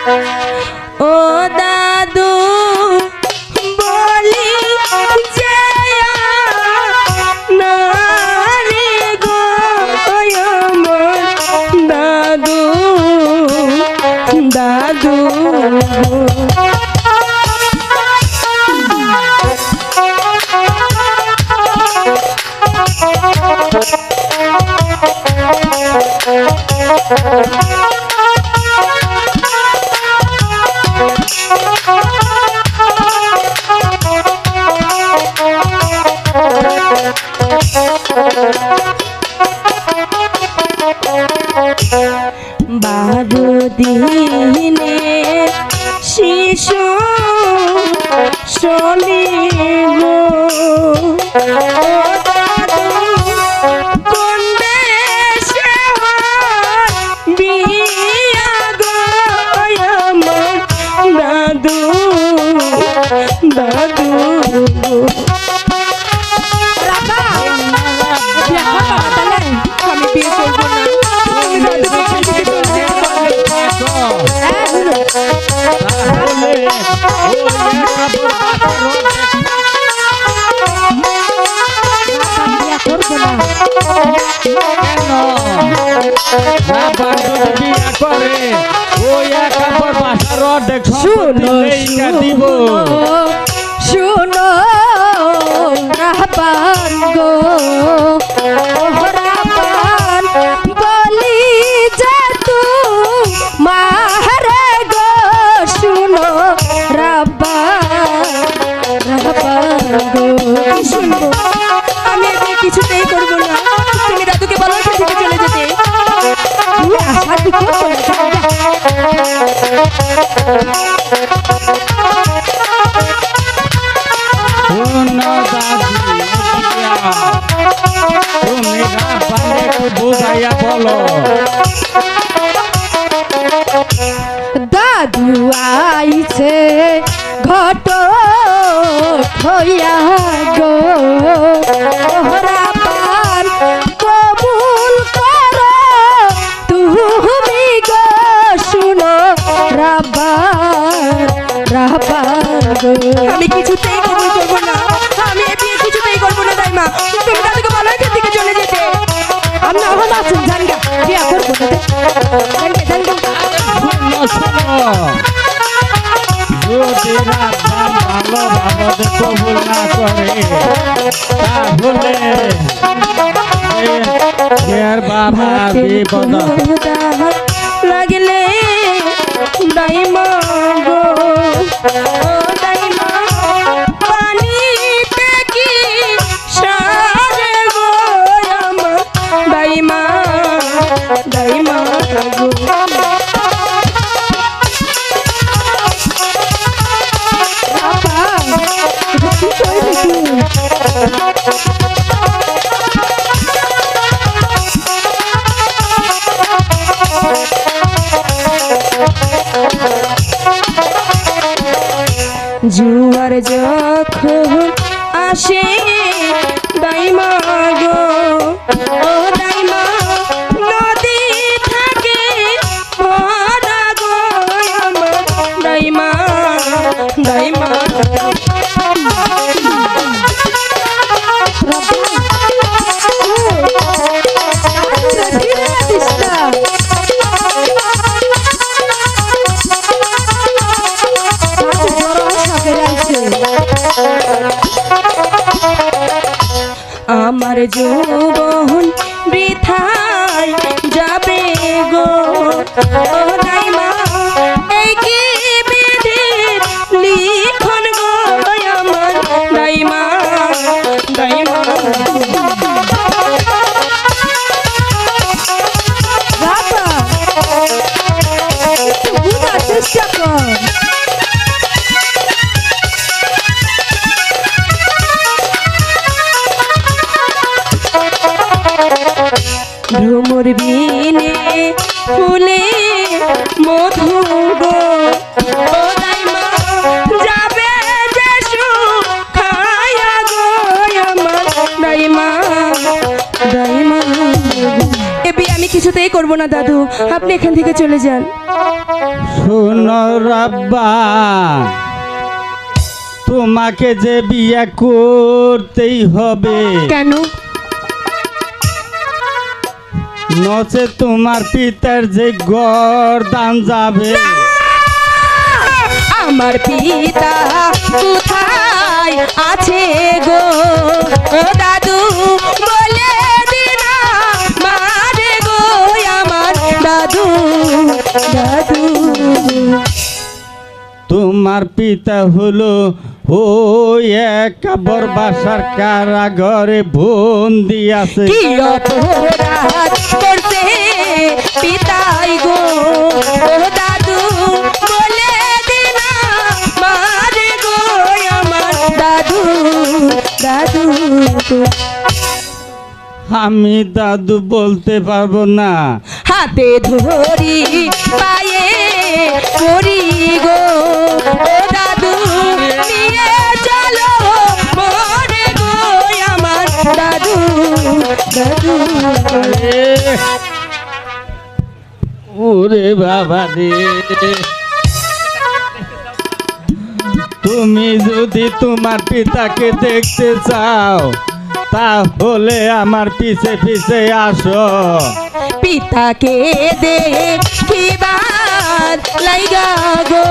ও দাদু বলি যে না রে গো আমার দাদু দাদু বারো দিনে শিশু শনি গো কোন দেশে বিয়া গো আমার দাদু দাদু আমি বিয়ে করবো না শুনো রাহবান গো রাহবান বলি যে তু মারে গো শুনো রাহবান রাহবান গো শুনবো আমি এখানে কিছুতেই করবো না তুমি দাদুকে বলো এখান থেকে চলে যেতে তুমি আশা কি করছো দাদু আইছে ঘট হইয়া গো রাপান কবুল করো তুমি গো শুনো রাপান রাপান গো আমি কিছুতেই কবুল করবো না আমি এ বিয়ে কিছুতেই করবো না দাইমা তুমি দাদুকে বলো এখান থেকে চলে যেতে আমরা এখন আসুন জানগা বিয়া করবো না জানগা জানগা কবুল না করে তাহলে বাবা বিপদ লাগলে দাইমা গো দাইমা পানিতে কি সারে গো আমার দাইমা দাইমা গো জুয়ার যখন আসে দাইমা গো ও দাইমা নদী থাকে ভরা গো আমার দাইমা দাইমা আমার যৌবন বৃথায় যাবে গো ও দাইমা এই কি বিধির লিখন গো আমার দাইমা দাইমা বাবা বুঝার চেষ্টা কর ভ্রমর বিনে ফুলে মধু গো ও দাইমা যাবে যে খায়া গো আমার দাইমা দাইমা এ বিয়ে আমি কিছুতেই করবো না দাদু আপনি এখান থেকে চলে যান শুনো রাব্বা, তোমাকে যে বিয়ে করতেই হবে, কেন? নচে তোমার পিতার যে গরদান যাবে। আমার পিতা কোথায় আছে গো ও দাদু, বলে দিনা মারে গো আমার দাদু দাদু। তোমার পিতা হলো ও এক বরবাসার কারাগারে বন্দি আছে। কি অপরাধ করছে পিতাই গো ও দাদু, বলে দিনা মারে গো আমার দাদু দাদু। আমি দাদু বলতে পারবো না। হাতে ধরি পায়ে পড়ি গো ও দাদু, নিয়ে চলো মরে গো আমার দাদু দাদু। আরে, ওরে বাবা রে, তুমি যদি তোমার পিতাকে দেখতে চাও তাহলে আমার পিছে পিছে আসো। পিতাকে দেখিবার লাইগা গো